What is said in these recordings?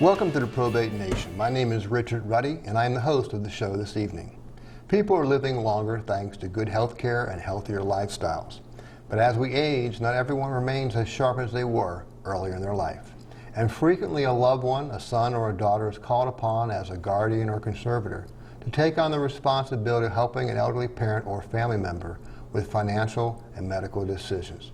Welcome to the Probate Nation. My name is Richard Ruddy, and I am the host of the show this evening. People are living longer thanks to good health care and healthier lifestyles. But as we age, not everyone remains as sharp as they were earlier in their life. And frequently a loved one, a son or a daughter, is called upon as a guardian or conservator to take on the responsibility of helping an elderly parent or family member with financial and medical decisions.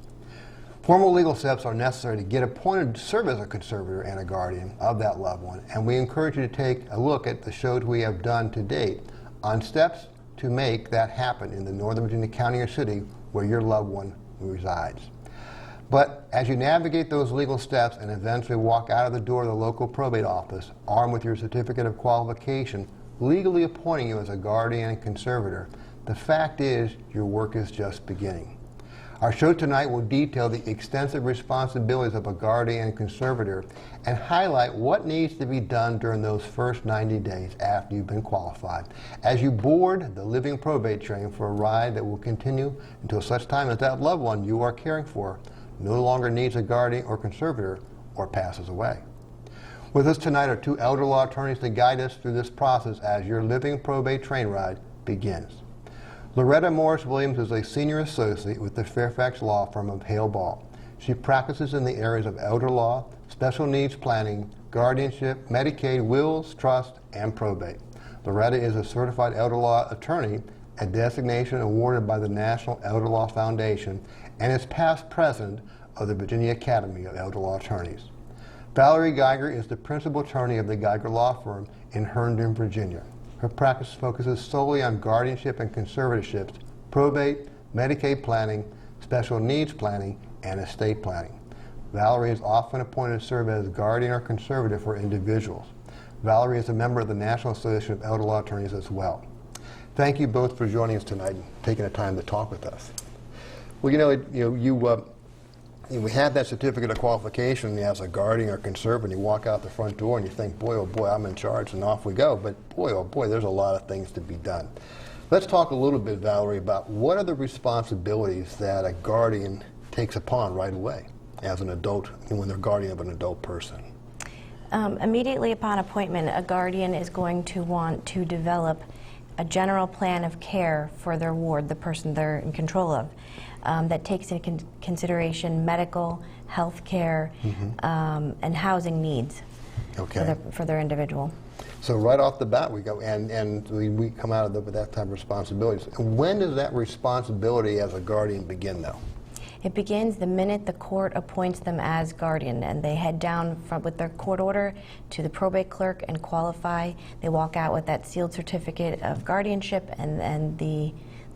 Formal legal steps are necessary to get appointed to serve as a conservator and a guardian of that loved one, and we encourage you to take a look at the shows we have done to date on steps to make that happen in the Northern Virginia county or city where your loved one resides. But as you navigate those legal steps and eventually walk out of the door of the local probate office, armed with your certificate of qualification, legally appointing you as a guardian and conservator, the fact is your work is just beginning. Our show tonight will detail the extensive responsibilities of a guardian and conservator and highlight what needs to be done during those first 90 days after you've been qualified, as you board the living probate train for a ride that will continue until such time as that loved one you are caring for no longer needs a guardian or conservator or passes away. With us tonight are two elder law attorneys to guide us through this process as your living probate train ride begins. Loretta Morris Williams is a senior associate with the Fairfax law firm of Hale Ball. She practices in the areas of elder law, special needs planning, guardianship, Medicaid, wills, trust, and probate. Loretta is a certified elder law attorney, a designation awarded by the National Elder Law Foundation, and is past president of the Virginia Academy of Elder Law Attorneys. Valerie Geiger is the principal attorney of the Geiger Law Firm in Herndon, Virginia. Her practice focuses solely on guardianship and conservatorships, probate, Medicaid planning, special needs planning, and estate planning. Valerie is often appointed to serve as guardian or conservator for individuals. Valerie is a member of the National Association of Elder Law Attorneys as well. Thank you both for joining us tonight and taking the time to talk with us. Well, we have that certificate of qualification as a guardian or conservator, and you walk out the front door and you think, boy, oh boy, I'm in charge, and off we go. But boy, oh boy, there's a lot of things to be done. Let's talk a little bit, Valerie, about what are the responsibilities that a guardian takes upon right away as an adult, when they're guardian of an adult person. Immediately upon appointment, a guardian is going to want to develop a general plan of care for their ward, the person they're in control of, that takes into consideration medical, health care, and housing needs for their individual. So right off the bat, we go and we come out with that type of responsibilities. When does that responsibility as a guardian begin, though? It begins the minute the court appoints them as guardian, and they head down with their court order to the probate clerk and qualify. They walk out with that sealed certificate of guardianship, and the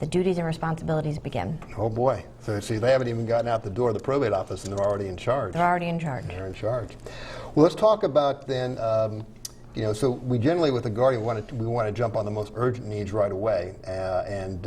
duties and responsibilities begin. Oh boy. So see, they haven't even gotten out the door of the probate office and they're already in charge. They're already in charge. They're in charge. Well, let's talk about then, so we generally with the guardian, we want to jump on the most urgent needs right away and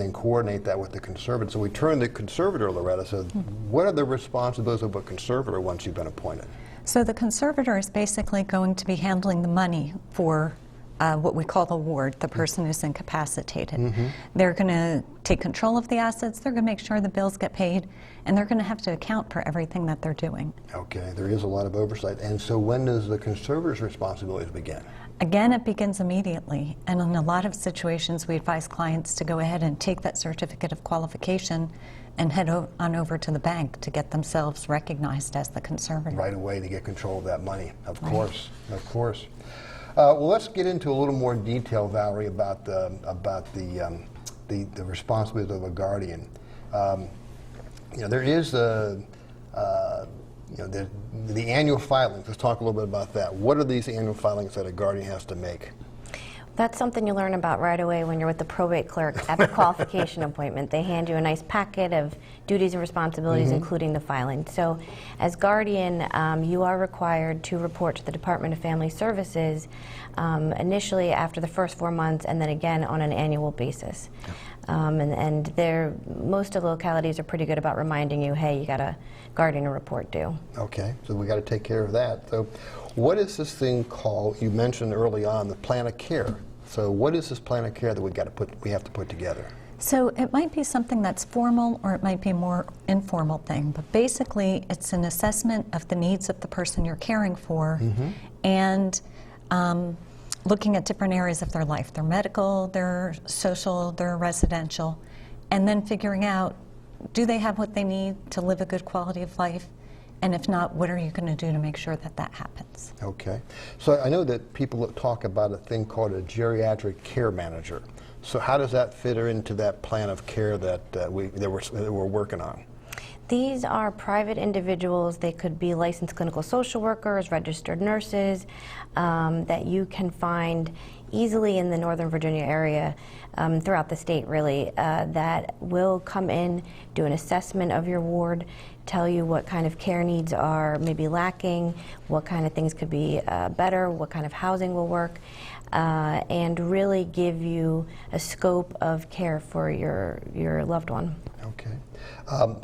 then coordinate that with the conservator. So we turn to the conservator, Loretta. So what are the responsibilities of a conservator once you've been appointed? So the conservator is basically going to be handling the money for what we call the ward, the person who's incapacitated. They're going to take control of the assets, they're going to make sure the bills get paid, and they're going to have to account for everything that they're doing. Okay, there is a lot of oversight. And so when does the conservator's responsibilities begin? Again, it begins immediately, and in a lot of situations we advise clients to go ahead and take that certificate of qualification and head on over to the bank to get themselves recognized as the conservator. Right away to get control of that money, of course, of course. Well, let's get into a little more detail, Valerie, about the responsibilities of a guardian. There is the annual filings. Let's talk a little bit about that. What are these annual filings that a guardian has to make? That's something you learn about right away when you're with the probate clerk at the qualification appointment. They hand you a nice packet of duties and responsibilities, including the filing. So as guardian, you are required to report to the Department of Family Services initially after the first 4 months, and then again on an annual basis. And most of the localities are pretty good about reminding you, hey, you got a guardian report due. Okay, so we got to take care of that. So what is this thing called? You mentioned early on the plan of care. So what is this plan of care that we have to put together? So it might be something that's formal or it might be a more informal thing, but basically it's an assessment of the needs of the person you're caring for and looking at different areas of their life, their medical, their social, their residential, and then figuring out, do they have what they need to live a good quality of life? And if not, what are you going to do to make sure that that happens? Okay. So I know that people talk about a thing called a geriatric care manager. So how does that fit into that plan of care that we're working on? These are private individuals. They could be licensed clinical social workers, registered nurses, that you can find easily in the Northern Virginia area, throughout the state really, that will come in, do an assessment of your ward, tell you what kind of care needs are maybe lacking, what kind of things could be better, what kind of housing will work, and really give you a scope of care for your loved one. Okay.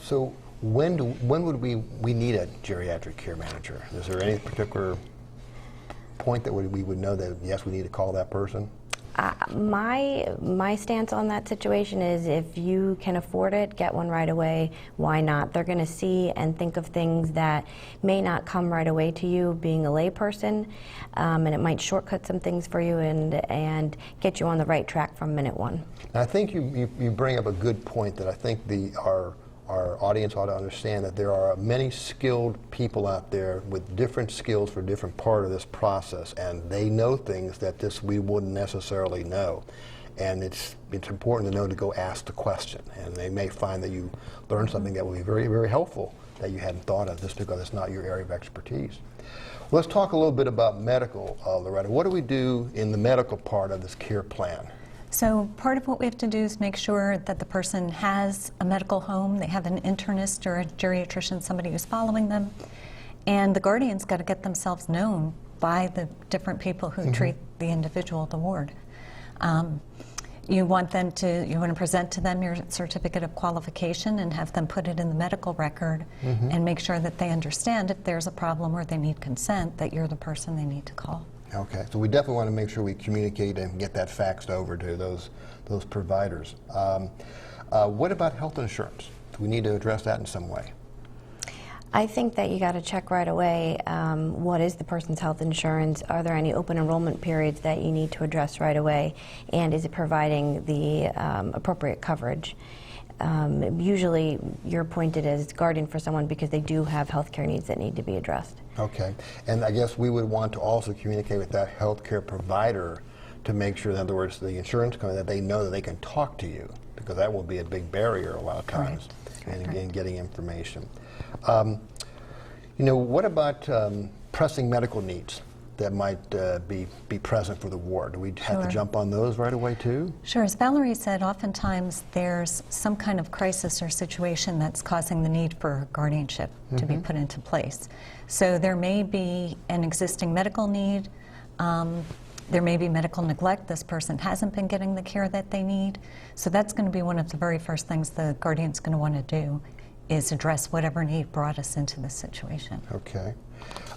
So when would we need a geriatric care manager? Is there any particular point that we would know that, yes, we need to call that person? My stance on that situation is if you can afford it, get one right away. Why not? They're going to see and think of things that may not come right away to you being a layperson, and it might shortcut some things for you and get you on the right track from minute one. And I think you bring up a good point that I think our audience ought to understand, that there are many skilled people out there with different skills for different part of this process, and they know things that we wouldn't necessarily know. And it's important to know to go ask the question, and they may find that you learn something that will be very, very helpful that you hadn't thought of just because it's not your area of expertise. Let's talk a little bit about medical, Loretta. What do we do in the medical part of this care plan? So part of what we have to do is make sure that the person has a medical home, they have an internist or a geriatrician, somebody who's following them, and the guardian's got to get themselves known by the different people who treat the individual at the ward. You want to present to them your certificate of qualification and have them put it in the medical record and make sure that they understand if there's a problem or they need consent, that you're the person they need to call. Okay, so we definitely want to make sure we communicate and get that faxed over to those providers. What about health insurance? Do we need to address that in some way? I think that you got to check right away, what is the person's health insurance? Are there any open enrollment periods that you need to address right away? And is it providing the appropriate coverage? Usually you're appointed as guardian for someone because they do have health care needs that need to be addressed. Okay, and I guess we would want to also communicate with that health care provider to make sure, in other words, the insurance company, that they know that they can talk to you, because that will be a big barrier a lot of times in getting information. What about pressing medical needs that might be present for the ward? Do we have to jump on those right away too? Sure. As Valerie said, oftentimes there's some kind of crisis or situation that's causing the need for guardianship to be put into place. So there may be an existing medical need. There may be medical neglect. This person hasn't been getting the care that they need. So that's going to be one of the very first things the guardian's going to want to do, is address whatever need brought us into this situation. Okay.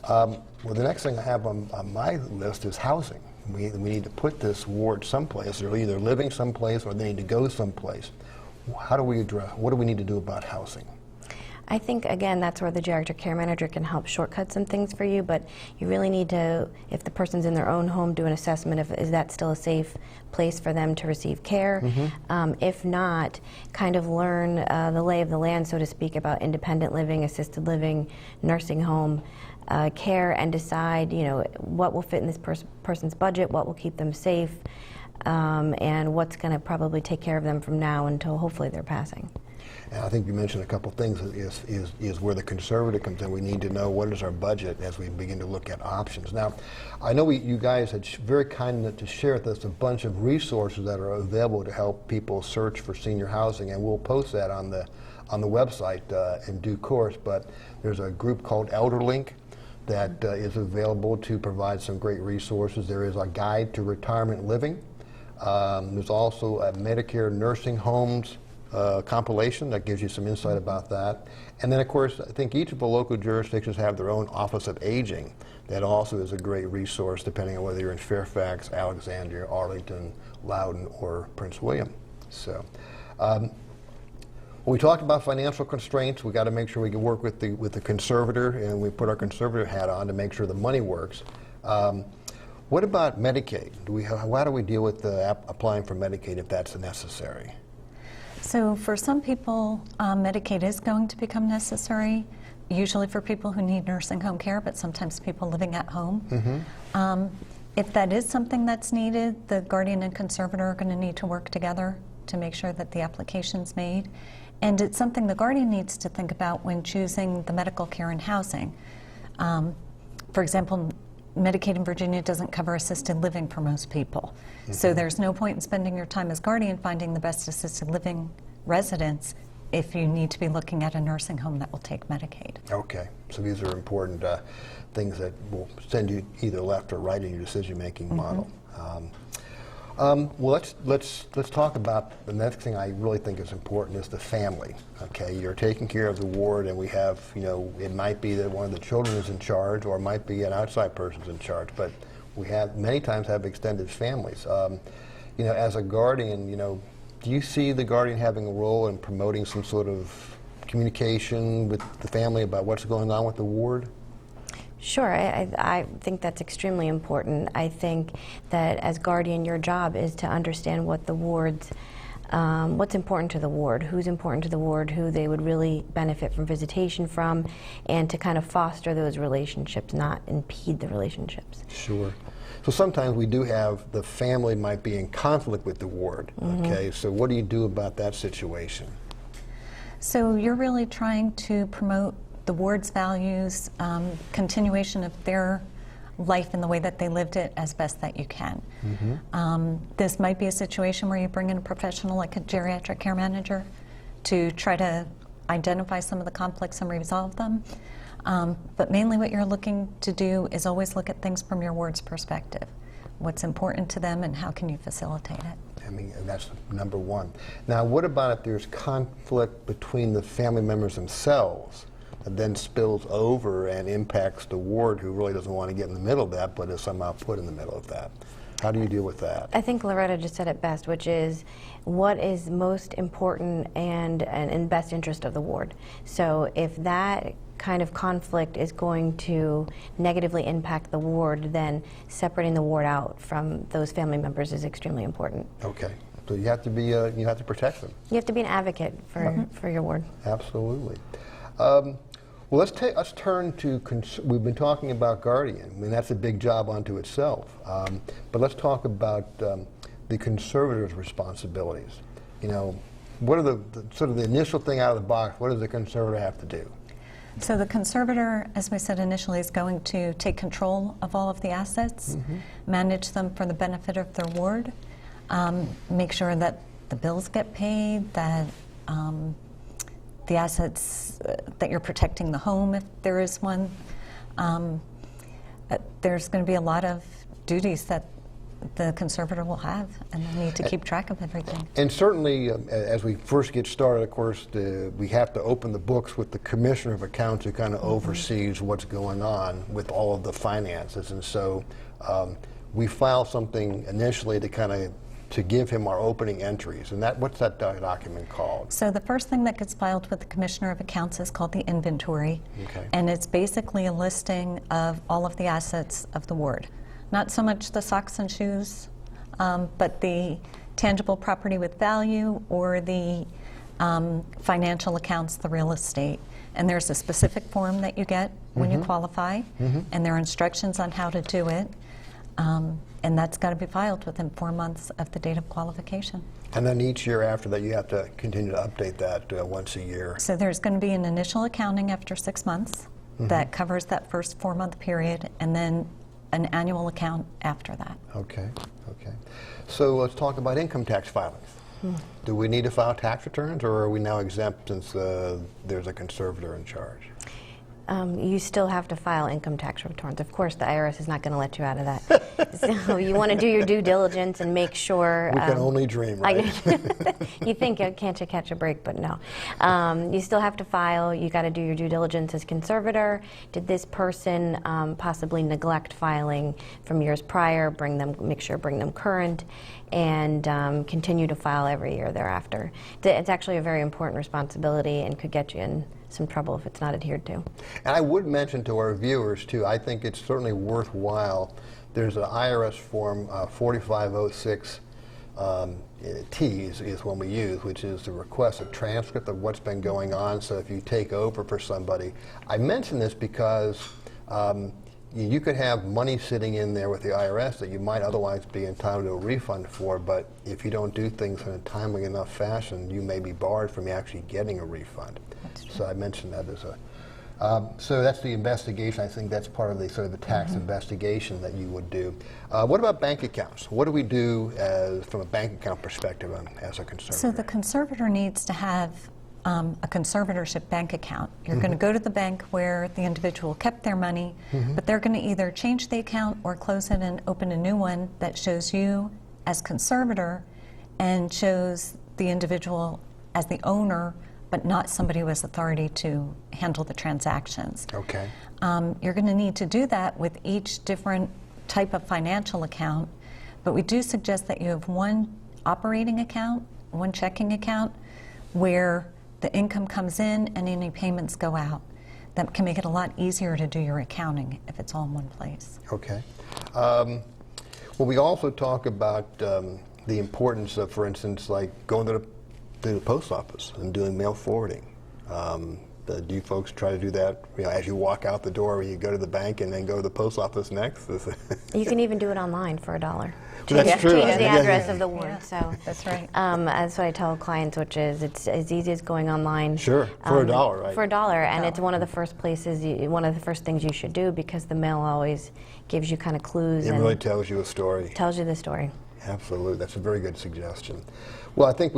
Well, the next thing I have on my list is housing. We need to put this ward someplace. They're either living someplace or they need to go someplace. How do we address, what do we need to do about housing? I think, again, that's where the geriatric care manager can help shortcut some things for you, but you really need to, if the person's in their own home, do an assessment of, is that still a safe place for them to receive care? If not, kind of learn the lay of the land, so to speak, about independent living, assisted living, nursing home care, and decide, what will fit in this person's budget, what will keep them safe, and what's going to probably take care of them from now until hopefully they're passing. And I think you mentioned a couple things is where the conservator comes in. We need to know what is our budget as we begin to look at options. Now, I know you guys had very kind enough to share with us a bunch of resources that are available to help people search for senior housing, and we'll post that on the website in due course. But there's a group called ElderLink that is available to provide some great resources. There is a guide to retirement living. There's also a Medicare nursing homes compilation that gives you some insight about that. And then, of course, I think each of the local jurisdictions have their own Office of Aging. That also is a great resource, depending on whether you're in Fairfax, Alexandria, Arlington, Loudoun, or Prince William. So When we talked about financial constraints, we got to make sure we can work with the conservator, and we put our conservator hat on to make sure the money works. What about Medicaid? How do we deal with applying for Medicaid if that's necessary? So for some people, Medicaid is going to become necessary, usually for people who need nursing home care, but sometimes people living at home. If that is something that's needed, the guardian and conservator are going to need to work together to make sure that the application's made. And it's something the guardian needs to think about when choosing the medical care and housing. For example, Medicaid in Virginia doesn't cover assisted living for most people. So there's no point in spending your time as guardian finding the best assisted living residence if you need to be looking at a nursing home that will take Medicaid. Okay, so these are important things that will send you either left or right in your decision-making model. Well, let's talk about the next thing I really think is important is the family. Okay, you're taking care of the ward, and we have, it might be that one of the children is in charge, or it might be an outside person's in charge, but we have many times have extended families. As a guardian, do you see the guardian having a role in promoting some sort of communication with the family about what's going on with the ward? Sure, I think that's extremely important. I think that as guardian, your job is to understand what the ward's, what's important to the ward, who's important to the ward, who they would really benefit from visitation from, and to kind of foster those relationships, not impede the relationships. Sure. So sometimes we do have the family might be in conflict with the ward. Okay, so what do you do about that situation? So you're really trying to promote the ward's values, continuation of their life in the way that they lived it as best that you can. This might be a situation where you bring in a professional like a geriatric care manager to try to identify some of the conflicts and resolve them. But mainly what you're looking to do is always look at things from your ward's perspective. What's important to them and how can you facilitate it? I mean, that's number one. Now, what about if there's conflict between the family members themselves that then spills over and impacts the ward who really doesn't want to get in the middle of that but is somehow put in the middle of that? How do you deal with that? I think Loretta just said it best, which is what is most important and in best interest of the ward. So if that kind of conflict is going to negatively impact the ward, then separating the ward out from those family members is extremely important. Okay, so you have to be you have to protect them. You have to be an advocate for your ward. Absolutely. Well, let's turn to, we've been talking about guardian. I mean, that's a big job unto itself. But let's talk about the conservator's responsibilities. What are the sort of the initial thing out of the box? What does the conservator have to do? So the conservator, as we said initially, is going to take control of all of the assets, manage them for the benefit of their ward, make sure that the bills get paid, that the assets, that you're protecting the home if there is one. There's going to be a lot of duties that the conservator will have, and they need to keep track of everything. And certainly, as we first get started, of course, we have to open the books with the Commissioner of Accounts who kind of oversees what's going on with all of the finances. And so we file something initially to give him our opening entries. And what's that document called? So the first thing that gets filed with the Commissioner of Accounts is called the inventory. Okay. And it's basically a listing of all of the assets of the ward. Not so much the socks and shoes, but the tangible property with value or the financial accounts, the real estate. And there's a specific form that you get when you qualify, and there are instructions on how to do it. And that's got to be filed within 4 months of the date of qualification. And then each year after that, you have to continue to update that once a year. So there's going to be an initial accounting after 6 months that covers that first 4-month period, and then an annual account after that. Okay. So let's talk about income tax filings. Do we need to file tax returns, or are we now exempt since there's a conservator in charge? You still have to file income tax returns. Of course, the IRS is not going to let you out of that. So you want to do your due diligence and make sure. We can only dream, right? You think, can't you catch a break, but no. You still have to file. You got to do your due diligence as conservator. Did this person possibly neglect filing from years prior? Bring them current, and continue to file every year thereafter. It's actually a very important responsibility and could get you in some trouble if it's not adhered to. And I would mention to our viewers too, I think it's certainly worthwhile. There's an IRS form 4506 T is one we use, which is to request a transcript of what's been going on. So if you take over for somebody, I mention this because you could have money sitting in there with the IRS that you might otherwise be entitled to a refund for, but if you don't do things in a timely enough fashion, you may be barred from actually getting a refund. So I mentioned that as a. So that's the investigation. I think that's part of the sort of the tax investigation that you would do. What about bank accounts? What do we do from a bank account perspective as a conservator? So the conservator needs to have a conservatorship bank account. You're going to go to the bank where the individual kept their money, but they're going to either change the account or close it and open a new one that shows you as conservator and shows the individual as the owner, but not somebody who has authority to handle the transactions. Okay. You're going to need to do that with each different type of financial account, but we do suggest that you have one operating account, one checking account, where the income comes in and any payments go out. That can make it a lot easier to do your accounting if it's all in one place. Okay. Well, we also talk about the importance of, for instance, like going to the post office and doing mail forwarding. Do you folks try to do that as you walk out the door, you go to the bank and then go to the post office next? You can even do it online for $1. That's true. Change the address of the ward. Yeah, so that's right. That's what I tell clients, which is it's as easy as going online. Sure, for $1, right? For $1, and it's one of the first places, one of the first things you should do, because the mail always gives you kind of clues. It and really tells you a story. Tells you the story. Absolutely, that's a very good suggestion. Well, I think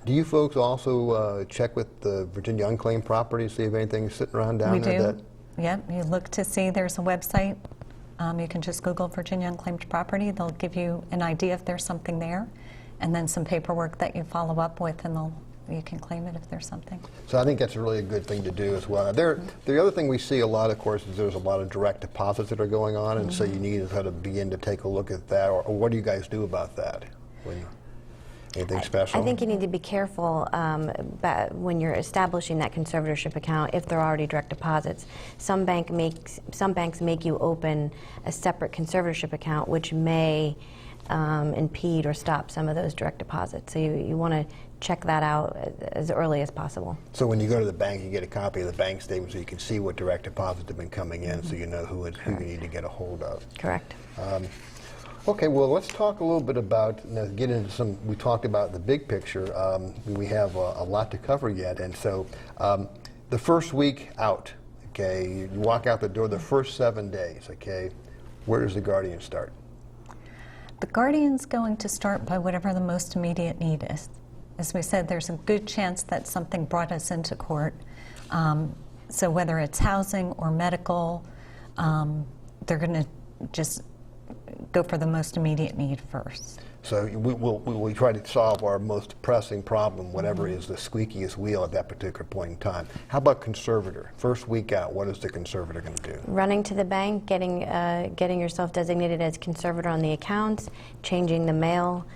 do you folks also check with the Virginia unclaimed property, see if anything's sitting around down there? We do. Yep, you look to see, there's a website. You can just Google Virginia unclaimed property. They'll give you an idea if there's something there, and then some paperwork that you follow up with, and you can claim it if there's something. So I think that's really a good thing to do as well. The other thing we see a lot, of course, is there's a lot of direct deposits that are going on, and so you need to kind of begin to take a look at that, or what do you guys do about that? Anything special? I think you need to be careful when you're establishing that conservatorship account if they're already direct deposits. Some banks make you open a separate conservatorship account, which may impede or stop some of those direct deposits. So you want to check that out as early as possible. So when you go to the bank, you get a copy of the bank statement so you can see what direct deposits have been coming in, so you know who you need to get a hold of. Correct. Okay, well, let's talk a little bit about, get into some, we talked about the big picture. We have a lot to cover yet, and so the first week out, okay, you walk out the door the first 7 days, okay, where does the Guardian start? The Guardian's going to start by whatever the most immediate need is. As we said, there's a good chance that something brought us into court. So whether it's housing or medical, they're going to just go for the most immediate need first. So we try to solve our most pressing problem, whatever is the squeakiest wheel at that particular point in time. How about conservator? First week out, what is the conservator going to do? Running to the bank, getting yourself designated as conservator on the accounts, changing the mail,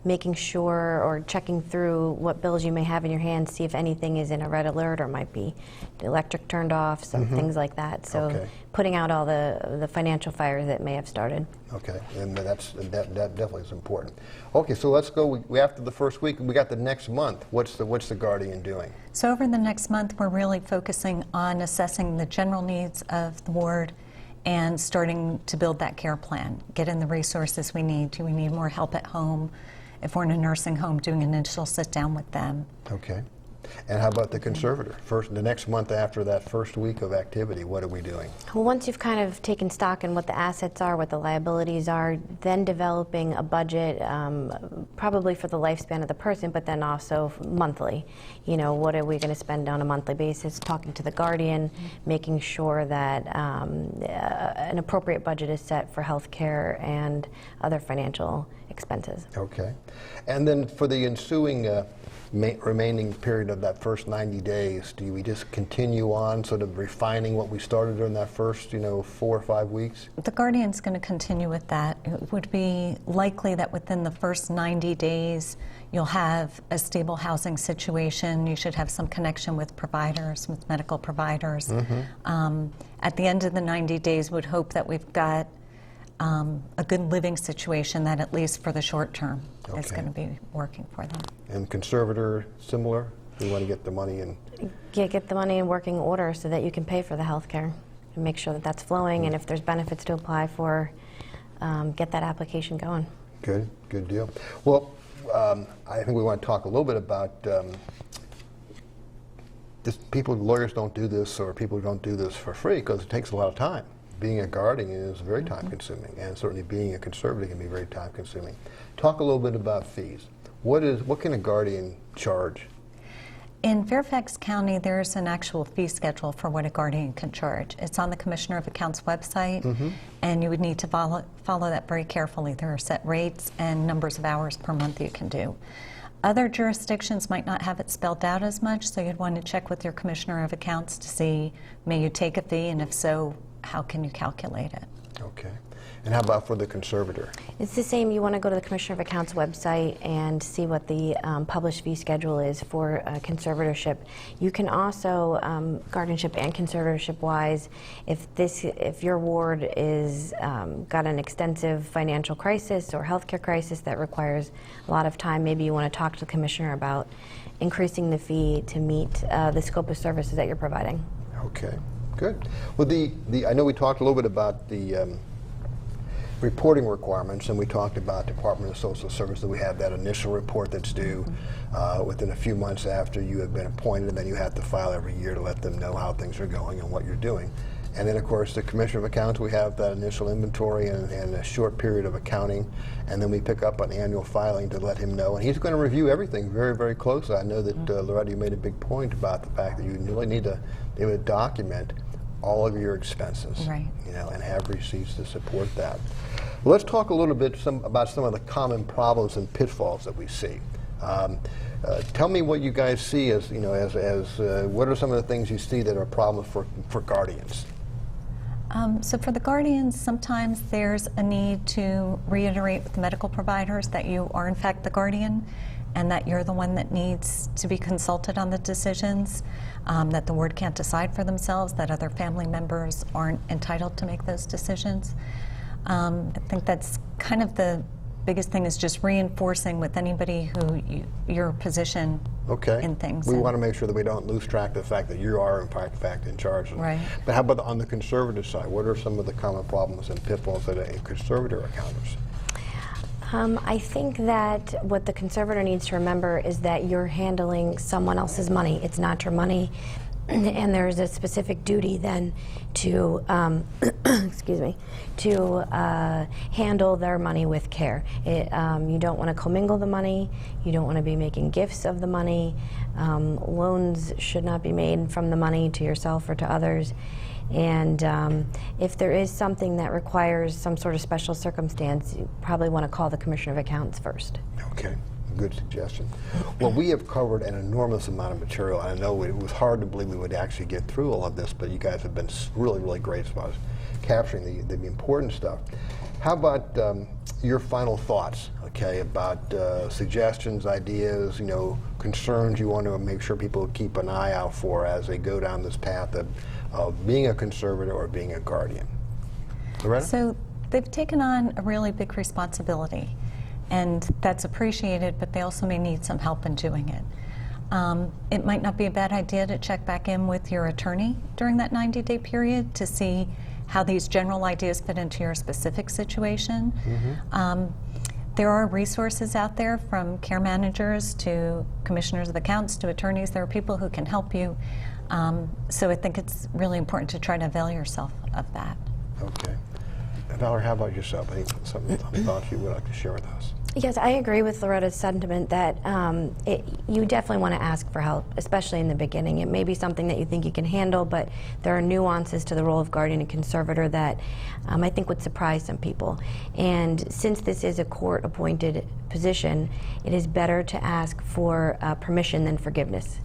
making sure or checking through what bills you may have in your hand, see if anything is in a red alert or might be the electric turned off, some things like that. So putting out all the financial fires that may have started. Okay, and that definitely is important. Okay, so let's go. We after the first week, we got the next month. What's the Guardian doing? So over the next month, we're really focusing on assessing the general needs of the ward and starting to build that care plan, get in the resources we need. Do we need more help at home? If we're in a nursing home, doing an initial sit down with them. Okay. And how about the conservator? The next month after that first week of activity, what are we doing? Well, once you've kind of taken stock in what the assets are, what the liabilities are, then developing a budget, probably for the lifespan of the person, but then also monthly. You know, what are we going to spend on a monthly basis? Talking to the guardian, making sure that an appropriate budget is set for health care and other financial expenses. Okay. And then for the ensuing remaining period of that first 90 days, do we just continue on sort of refining what we started during that first, 4 or 5 weeks? The guardian's going to continue with that. It would be likely that within the first 90 days, you'll have a stable housing situation. You should have some connection with providers, with medical providers. At the end of the 90 days, would hope that we've got a good living situation that, at least for the short term, is going to be working for them. And conservator, similar? We want to get the money in? Get the money in working order so that you can pay for the health care and make sure that that's flowing, and if there's benefits to apply for, get that application going. Good deal. Well, I think we want to talk a little bit about lawyers don't do this, or people don't do this for free, because it takes a lot of time. Being a guardian is very time-consuming, and certainly being a conservator can be very time-consuming. Talk a little bit about fees. What can a guardian charge? In Fairfax County, there's an actual fee schedule for what a guardian can charge. It's on the Commissioner of Accounts website, and you would need to follow that very carefully. There are set rates and numbers of hours per month you can do. Other jurisdictions might not have it spelled out as much, so you'd want to check with your Commissioner of Accounts to see, may you take a fee, and if so, how can you calculate it? Okay. And how about for the conservator? It's the same. You want to go to the Commissioner of Accounts website and see what the published fee schedule is for conservatorship. You can also, guardianship and conservatorship-wise, if your ward is got an extensive financial crisis or healthcare crisis that requires a lot of time, maybe you want to talk to the commissioner about increasing the fee to meet the scope of services that you're providing. Okay. Good. Well, I know we talked a little bit about the reporting requirements, and we talked about Department of Social Services. We have that initial report that's due within a few months after you have been appointed, and then you have to file every year to let them know how things are going and what you're doing. And then, of course, the Commissioner of Accounts, we have that initial inventory and a short period of accounting, and then we pick up an annual filing to let him know. And he's going to review everything very, very closely. I know that Loretta, you made a big point about the fact that you really need to be able to document all of your expenses, right, and have receipts to support that. Well, let's talk a little bit about some of the common problems and pitfalls that we see. Tell me what you guys see as what are some of the things you see that are problems for guardians? So for the guardians, sometimes there's a need to reiterate with the medical providers that you are in fact the guardian, and that you're the one that needs to be consulted on the decisions, that the ward can't decide for themselves, that other family members aren't entitled to make those decisions. I think that's kind of the biggest thing, is just reinforcing with anybody who your position in things. We want to make sure that we don't lose track of the fact that you are in fact in charge. Right. But how about on the conservative side? What are some of the common problems and pitfalls that a conservator encounters? I think that what the conservator needs to remember is that you're handling someone else's money. It's not your money, and there's a specific duty then to, excuse me, to handle their money with care. You don't want to commingle the money. You don't want to be making gifts of the money. Loans should not be made from the money to yourself or to others. And if there is something that requires some sort of special circumstance, you probably want to call the Commissioner of Accounts first. Okay, good suggestion. Well, we have covered an enormous amount of material. I know it was hard to believe we would actually get through all of this, but you guys have been really, really great about capturing the important stuff. How about your final thoughts, about suggestions, ideas, concerns you want to make sure people keep an eye out for as they go down this path of being a conservator or being a guardian? Loretta? So they've taken on a really big responsibility, and that's appreciated, but they also may need some help in doing it. It might not be a bad idea to check back in with your attorney during that 90-day period to see how these general ideas fit into your specific situation. There are resources out there, from care managers to commissioners of accounts to attorneys. There are people who can help you. So I think it's really important to try to avail yourself of that. Okay. Valerie, how about yourself? Some thoughts you would like to share with us? Yes, I agree with Loretta's sentiment that you definitely want to ask for help, especially in the beginning. It may be something that you think you can handle, but there are nuances to the role of guardian and conservator that I think would surprise some people. And since this is a court-appointed position, it is better to ask for permission than forgiveness.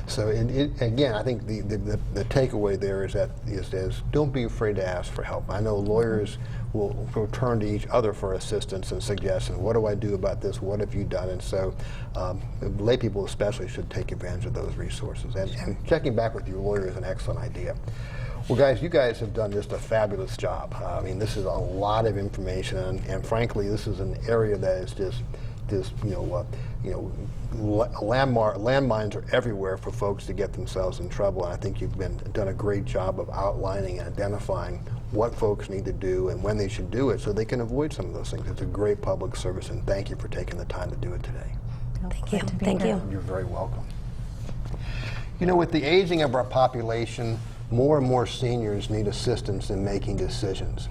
So again, I think the takeaway there is don't be afraid to ask for help. I know lawyers will turn to each other for assistance and suggestions. What do I do about this? What have you done? And so lay people especially should take advantage of those resources. And checking back with your lawyer is an excellent idea. Well, guys, you guys have done just a fabulous job. I mean, this is a lot of information, and frankly, this is an area that is just landmines are everywhere for folks to get themselves in trouble. And I think you've done a great job of outlining and identifying what folks need to do and when they should do it so they can avoid some of those things. It's a great public service, and thank you for taking the time to do it today. Thank you. Thank you. You're very welcome. You know, with the aging of our population, more and more seniors need assistance in making decisions.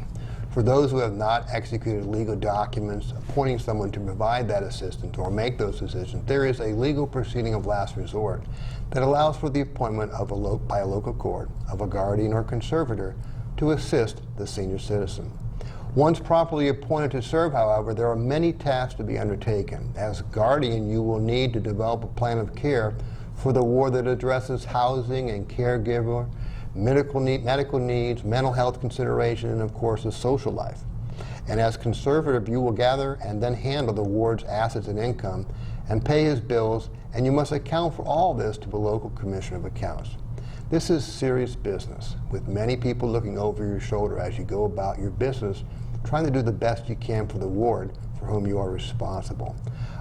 For those who have not executed legal documents appointing someone to provide that assistance or make those decisions, there is a legal proceeding of last resort that allows for the appointment by a local court of a guardian or conservator to assist the senior citizen. Once properly appointed to serve, however, there are many tasks to be undertaken. As guardian, you will need to develop a plan of care for the ward that addresses housing and caregiver, medical needs, mental health consideration, and of course the social life. And as conservator, you will gather and then handle the ward's assets and income and pay his bills, and you must account for all this to the local commissioner of accounts. This is serious business, with many people looking over your shoulder as you go about your business, trying to do the best you can for the ward for whom you are responsible.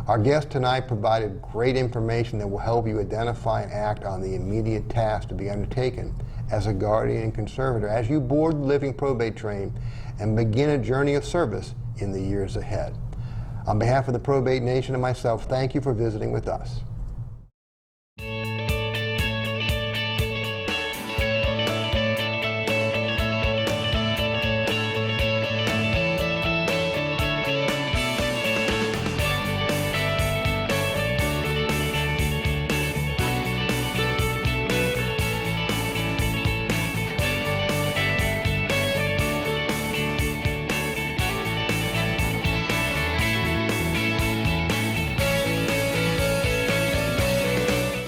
Our guest tonight provided great information that will help you identify and act on the immediate tasks to be undertaken as a guardian and conservator as you board the living probate train and begin a journey of service in the years ahead. On behalf of the Probate Nation and myself, thank you for visiting with us.